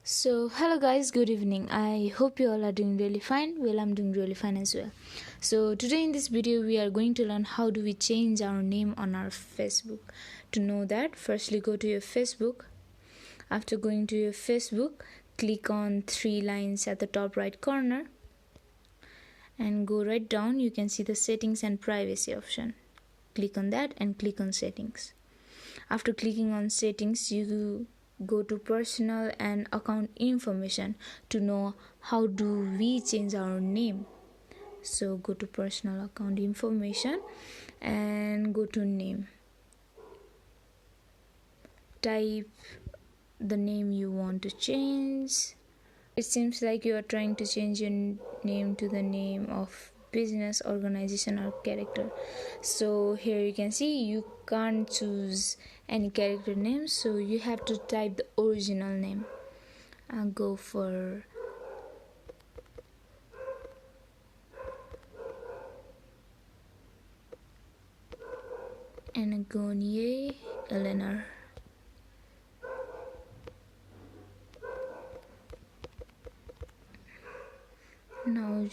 So, hello guys, good evening. I hope you all are doing really fine. Well, I'm doing really fine as well. So, today in this video, we are going to learn how do we change our name on our Facebook. To know that, firstly go to your Facebook. After going to your Facebook, click on three lines at the top right corner and go right down. You can see the settings and privacy option. Click on that and click on settings. After clicking on settings, you go to personal and account information to know how do we change our name. So go to personal account information and go to name. Type the name you want to change. It seems like you are trying to change your name to the name of business, organization, or character. So here you can see you can't choose any character name, so you have to type the original name. I'll go for Anagonie Eleanor. Now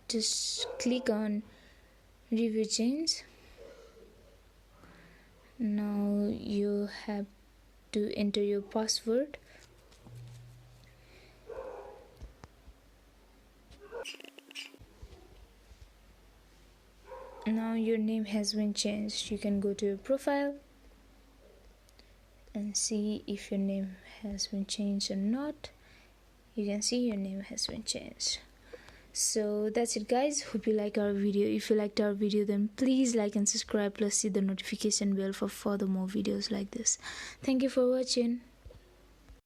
just click on review change. Now you have to enter your password. Now your name has been changed. You can go to your profile and see if your name has been changed or not. You can see your name has been changed. So that's it guys, hope you like our video. If you liked our video, then please like and subscribe, plus see the notification bell for further more videos like this. Thank you for watching.